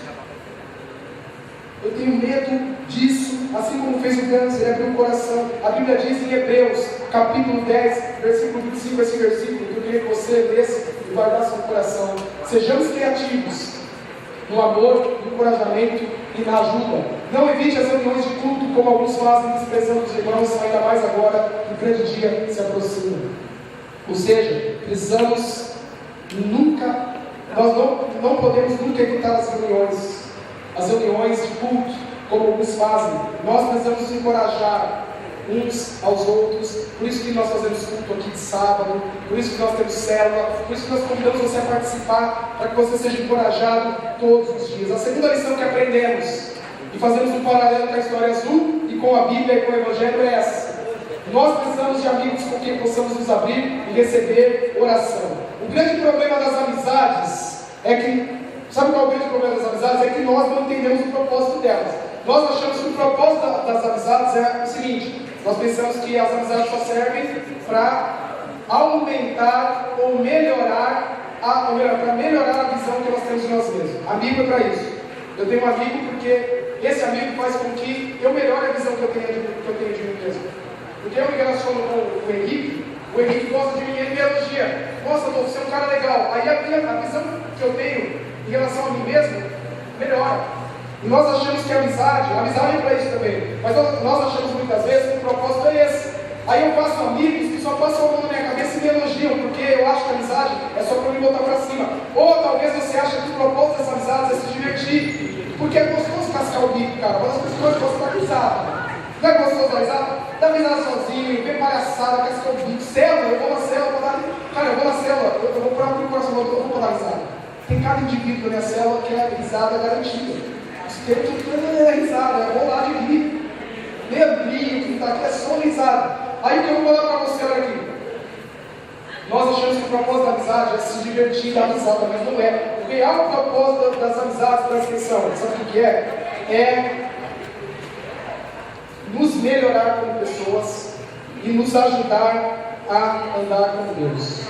A: Eu tenho medo disso. Assim como fez o Gans, ele abriu o coração. A Bíblia diz em Hebreus, capítulo 10, versículo 25, esse versículo, que eu queria que você lesse e guardasse no coração. Sejamos criativos no amor, no encorajamento e na ajuda. Não evite as reuniões de culto, como alguns fazem, desprezando os irmãos, ainda mais agora que o grande dia se aproxima. Ou seja, precisamos nunca, nós não podemos nunca evitar as reuniões de culto, como alguns fazem. Nós precisamos encorajar uns aos outros. Por isso que nós fazemos culto aqui de sábado, por isso que nós temos célula, por isso que nós convidamos você a participar, para que você seja encorajado todos os dias. A segunda lição que aprendemos, e fazemos um paralelo com a história azul e com a Bíblia e com o Evangelho, é essa: Nós precisamos de amigos com quem possamos nos abrir e receber oração. O grande problema das amizades é que, sabe qual é o grande problema das amizades? É que nós não entendemos o propósito delas. Nós achamos que o propósito das amizades é o seguinte: nós pensamos que as amizades só servem para aumentar ou melhorar para melhorar a visão que nós temos de nós mesmos. Amigo é para isso. Eu tenho um amigo porque esse amigo faz com que eu melhore a visão que eu tenho de mim mesmo. Porque eu me relaciono com o Henrique gosta de mim, ele me elogia. Nossa, Adolfo, você é um cara legal. Aí a visão que eu tenho em relação a mim mesmo melhora. E nós achamos que a amizade é para isso também. Mas nós achamos muitas vezes que o propósito é esse. Aí eu faço amigos que só passam a mão na minha cabeça e me elogiam, porque eu acho que a amizade é só para me botar para cima. Ou talvez você ache que o propósito dessas amizades é se divertir, porque é gostoso cascar o bico, cara. Mas as pessoas gostam da risada. Não é gostoso da risada? Dá risada sozinho, vem palhaçada, cascar o bico. Célula, eu vou na célula para dar. Cara, eu vou na célula, eu vou para o coração, eu vou para dar risada. Tem cada indivíduo na minha célula que é risada garantida. Tem que é risada, é rolar de rir. Leandrinho, que está aqui, é só risada. Aí o que eu vou falar para você, olha aqui. Nós achamos que o propósito da amizade é se divertir da amizade, mas não é. O real propósito das amizades, presta atenção, sabe o que é? É nos melhorar como pessoas e nos ajudar a andar com Deus.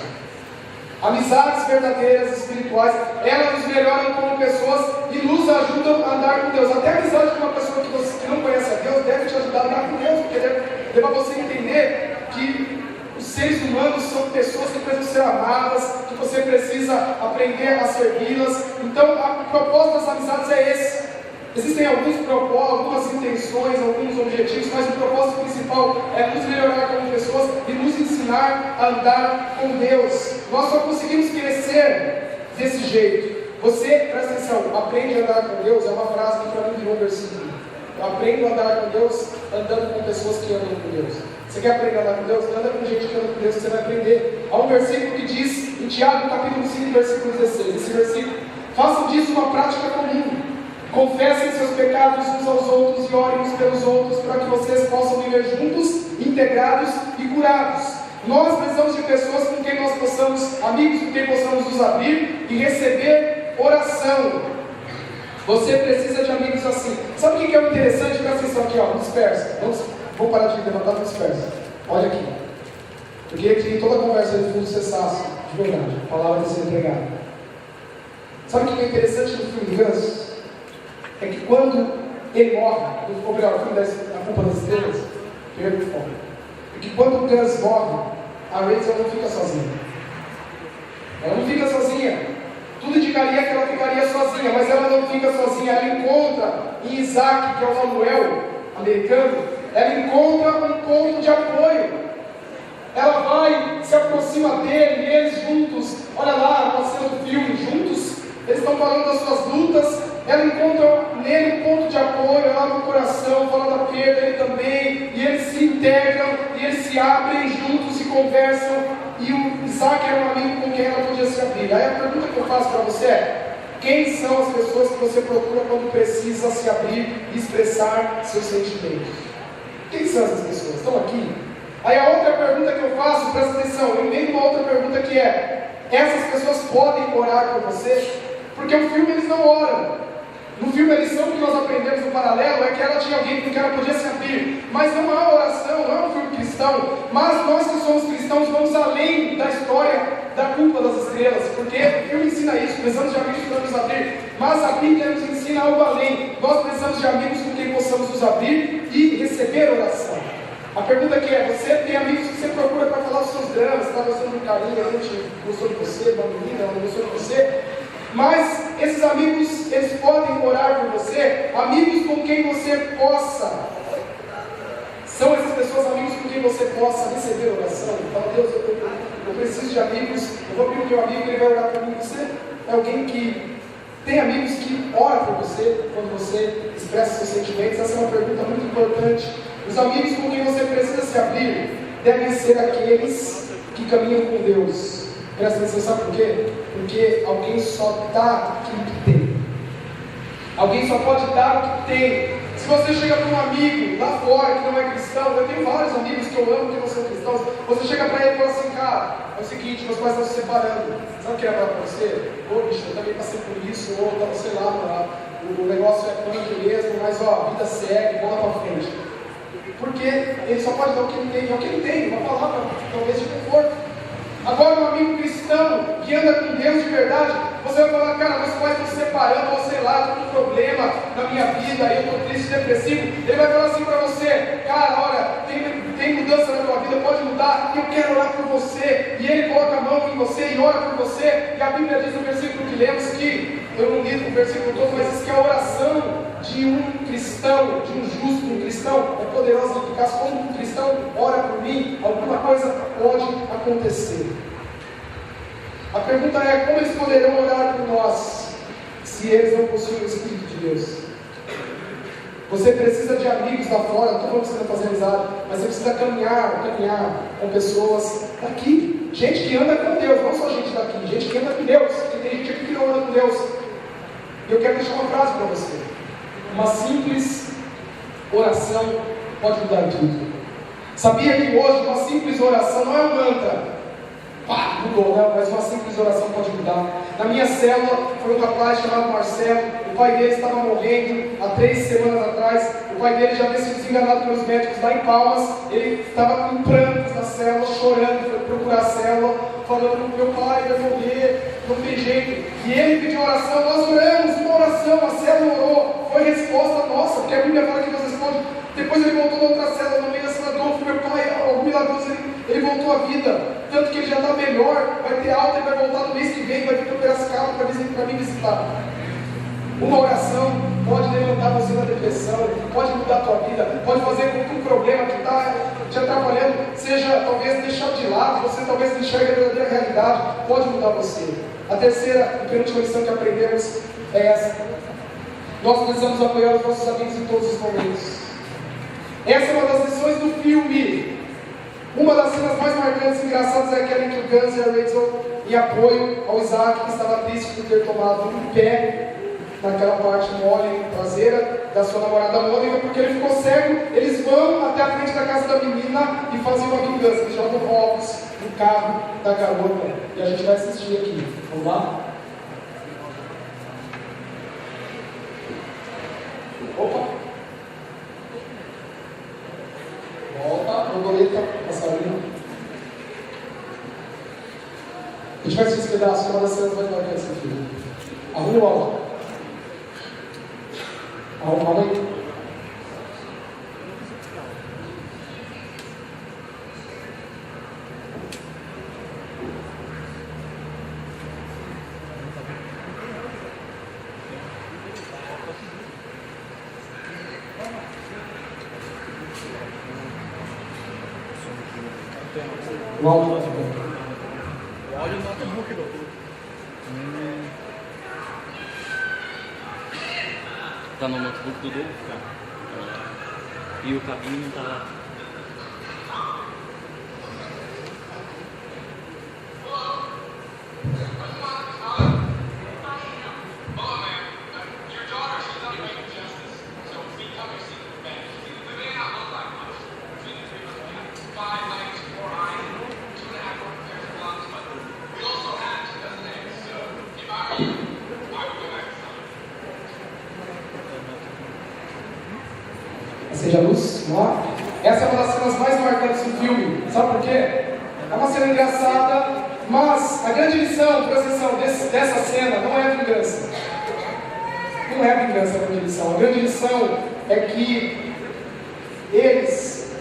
A: Amizades verdadeiras, espirituais, elas nos melhoram como pessoas e nos ajudam a andar com Deus. Até a amizade com uma pessoa que não conhece a Deus deve te ajudar a andar com Deus, porque deve levar você a entender que os seres humanos são pessoas que precisam ser amadas, que você precisa aprender a servi-las. Então, o propósito das amizades é esse. Existem alguns propósitos, algumas intenções, alguns objetivos, mas o propósito principal é nos melhorar como pessoas e nos ensinar a andar com Deus. Nós só conseguimos crescer desse jeito. Você, presta atenção, aprende a andar com Deus, é uma frase que para mim virou um versículo. Eu aprendo a andar com Deus andando com pessoas que andam com Deus. Você quer aprender a andar com Deus? Anda com gente que anda com Deus, você vai aprender. Há um versículo que diz, em Tiago, capítulo 5, versículo 16, esse versículo: façam disso uma prática comum. Confessem seus pecados uns aos outros e orem uns pelos outros, para que vocês possam viver juntos, integrados e curados. Nós precisamos de pessoas com quem nós possamos, amigos com quem possamos nos abrir e receber oração. Você precisa de amigos assim. Sabe o que é o interessante? Presta atenção aqui, ó, não dispersa. Vou parar de levantar, não dispersa. Olha aqui. Eu queria que toda a conversa de fundo cessasse, de verdade. A palavra de ser entregada. Sabe o que é interessante no filme do Ganso? É que quando ele morre, ou melhor, o filme da Culpa das Estrelas, é que quando o Gus morre, a Rachel não fica sozinha. Ela não fica sozinha. Tudo indicaria que ela ficaria sozinha, mas ela não fica sozinha. Ela encontra em Isaac, que é o Samuel americano, ela encontra um ponto de apoio. Ela vai, se aproxima dele, e eles juntos, olha lá, na cena do filme, juntos, eles estão falando das suas lutas. Ela encontra nele um ponto de apoio, ela abre o coração, fala da perda, ele também, e eles se integram, e eles se abrem juntos, se conversam, e o Isaac era um amigo com quem ela podia se abrir. Aí a pergunta que eu faço para você é: quem são as pessoas que você procura quando precisa se abrir e expressar seus sentimentos? Quem são essas pessoas? Estão aqui? Aí a outra pergunta que eu faço, presta atenção, eu meio uma outra pergunta que é: essas pessoas podem orar por você? Porque o filme eles não oram. No filme a lição que nós aprendemos no paralelo é que ela tinha alguém com quem ela podia se abrir. Mas não há oração, não é um filme cristão. Mas nós que somos cristãos vamos além da história da Culpa das Estrelas. Porque o filme ensina isso, precisamos de amigos para nos abrir. Mas a Bíblia nos ensina algo além. Nós precisamos de amigos com quem possamos nos abrir e receber oração. A pergunta aqui é: você tem amigos que você procura para falar os seus dramas, está gostando de um carinho, a gente gostou de você, uma menina, ela não gostou de você. Mas esses amigos, eles podem orar por você, amigos com quem você possa. São essas pessoas, amigos com quem você possa receber oração. Fala: Deus, eu preciso de amigos, eu vou pedir o meu amigo, ele vai orar por mim. Você é alguém que tem amigos que oram por você quando você expressa seus sentimentos? Essa é uma pergunta muito importante. Os amigos com quem você precisa se abrir devem ser aqueles que caminham com Deus. Presta atenção, sabe por quê? Porque alguém só dá aquilo que tem. Alguém só pode dar o que tem. Se você chega para um amigo lá fora que não é cristão, eu tenho vários amigos que ou amo que não são cristãos, você chega para ele e fala assim, cara, é o seguinte, meus pais estão se separando. Sabe o que é para você? Ô bicho, eu também passei por isso, ou sei lá, o negócio é punk mesmo, mas ó, a vida segue, bola para frente. Porque ele só pode dar o que ele tem, é o que ele tem, uma palavra talvez de conforto. Agora, um amigo cristão que anda com Deus de verdade, você vai falar, cara, meus pais estão se separando, ou sei lá, estou com um problema na minha vida, eu estou triste, depressivo. Ele vai falar assim para você, cara, olha, tem mudança na tua vida, pode mudar, eu quero orar por você. E ele coloca a mão em você e ora por você. E a Bíblia diz no versículo que lemos que, eu não li o versículo todo, mas diz que a oração de um cristão, de um justo, de um cristão, é poderosa e eficaz. Quando um cristão ora por mim, alguma coisa pode acontecer. A pergunta é, como eles poderão orar por nós, se eles não possuem o Espírito de Deus? Você precisa de amigos lá fora, não estou falando que você não fazer amizade, mas você precisa caminhar com pessoas daqui, gente que anda com Deus, não só gente daqui, gente que anda com Deus, porque tem gente aqui que não anda com Deus. E eu quero deixar uma frase para você. Uma simples oração pode mudar tudo. Sabia que hoje uma simples oração não é um mantra? Pá, mudou, não, mas uma simples oração pode mudar. Na minha célula foi um rapaz chamado Marcelo. O pai dele estava morrendo há 3 semanas atrás. O pai dele já havia sido desenganado pelos médicos lá em Palmas. Ele estava com prantos na célula, chorando, foi procurar a célula, falando: meu pai vai morrer, não tem jeito. E ele pediu oração, nós oramos, uma oração, a célula orou, foi resposta nossa, porque a Bíblia fala que Deus responde. Depois ele voltou na outra célula, no meio da célula, meu pai, algo milagroso, ele voltou à vida. Tanto que ele já está melhor, vai ter alta, ele vai voltar no mês que vem, vai vir para Piracicaba para me visitar. Uma oração pode levantar você da depressão, pode mudar a tua vida, pode fazer com que um problema que está te atrapalhando seja talvez deixado de lado, você talvez não enxergue a verdadeira realidade, pode mudar você. A terceira e penúltima lição que aprendemos é essa: nós precisamos apoiar os nossos amigos em todos os momentos. Essa é uma das lições do filme. Uma das cenas mais marcantes e engraçadas é aquela em que o Guns e a Rachel, em apoio ao Isaac, que estava triste por ter tomado um pé naquela parte mole traseira da sua namorada Mônica, porque ele ficou cego. Eles vão até a frente da casa da menina e fazem uma vingança. Eles jogam ovos no carro da garota. E a gente vai assistir aqui. Vamos lá? Opa! Volta, borboleta, passarinho. A gente vai assistir esse pedaço, que é uma das cenas mais marcantes desse filme. Arruma o áudio. Arruma aí. O áudio está bom.
B: O áudio não está bom, doutor. Tá no notebook do Dolfo, cara. E o cabine não tá lá.
A: Acende a luz, vamos lá. Essa é uma das cenas mais marcantes do filme. Sabe por quê? É uma cena engraçada, mas a grande lição, presta atenção, dessa cena não é a vingança. Não é a vingança a grande lição. A grande lição é que eles,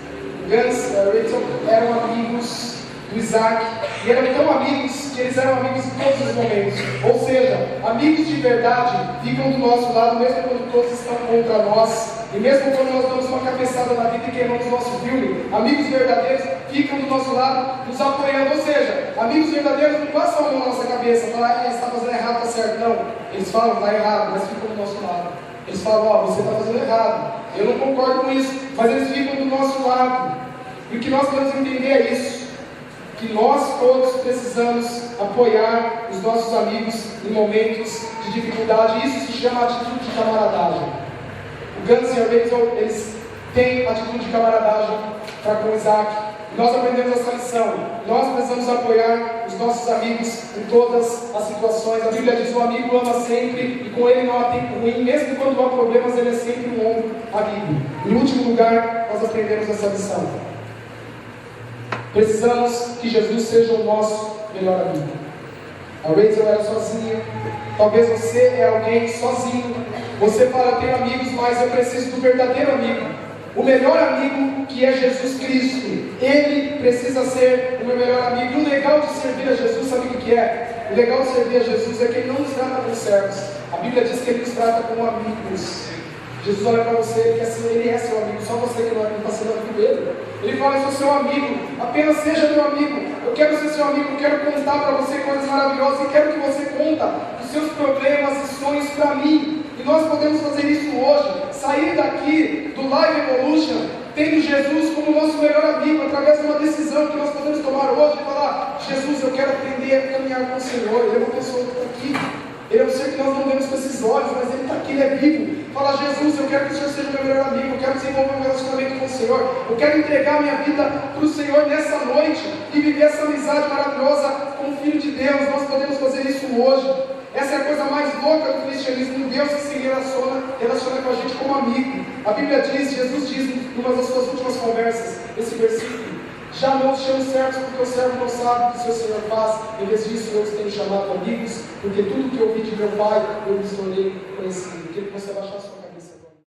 A: Guns e a Rachel, eram amigos do Isaac, e eram tão amigos que eles eram amigos em todos os momentos. Ou seja, amigos de verdade ficam do nosso lado mesmo quando todos estão contra nós, e mesmo quando nós damos uma cabeçada na vida e queimamos o nosso filme. Amigos verdadeiros ficam do nosso lado nos apoiando. Ou seja, amigos verdadeiros não passam a mão na nossa cabeça e falam: você está fazendo errado, está certo. Não, eles falam: está errado, mas ficam do nosso lado. Eles falam: você está fazendo errado, eu não concordo com isso, mas eles ficam do nosso lado. E o que nós temos que entender é isso, que nós todos precisamos apoiar os nossos amigos em momentos de dificuldade. Isso se chama atitude de camaradagem. O Guns e a Rachel, eles têm atitude de camaradagem para com Isaac. Nós aprendemos essa lição. Nós precisamos apoiar os nossos amigos em todas as situações. A Bíblia diz: o amigo ama sempre e com ele não há tempo ruim. Mesmo quando há problemas, ele é sempre um bom amigo. Em último lugar, nós aprendemos essa lição. Precisamos que Jesus seja o nosso melhor amigo. A Rachel era sozinha. Talvez você é alguém sozinho. Você fala: eu tenho amigos, mas eu preciso do verdadeiro amigo. O melhor amigo, que é Jesus Cristo. Ele precisa ser o meu melhor amigo. E o legal de servir a Jesus, sabe o que é? O legal de servir a Jesus é que Ele não nos trata como servos. A Bíblia diz que Ele nos trata como amigos. Jesus olha para você, Ele é seu amigo. Só você que não está sendo amigo dele. Ele fala: eu sou seu amigo, apenas seja meu amigo. Eu quero ser seu amigo, eu quero contar para você coisas maravilhosas. E quero que você conta os seus problemas e sonhos para mim. E nós podemos fazer isso hoje. Sair daqui do Live Evolution tendo Jesus como nosso melhor amigo, através de uma decisão que nós podemos tomar hoje e falar: Jesus, eu quero aprender a caminhar com o Senhor. Ele é uma pessoa que está aqui. Ele é um ser que nós não vemos com esses olhos, mas Ele está aqui, Ele é vivo. Fala: Jesus, eu quero que o Senhor seja meu melhor amigo. Eu quero desenvolver um relacionamento com o Senhor. Eu quero entregar minha vida para o Senhor nessa noite e viver essa amizade maravilhosa com o Filho de Deus. Nós podemos fazer isso hoje. Essa é a coisa mais louca do cristianismo. Um Deus que se relaciona com a gente como amigo. A Bíblia diz, Jesus diz em uma das suas últimas conversas, esse versículo: já não os chamo servos, porque o servo não sabe o que o seu Senhor faz. Em vez disso, eu os tenho chamado amigos, porque tudo que eu ouvi de meu Pai, eu lhes tornei conhecido. Queria que você abaixasse a sua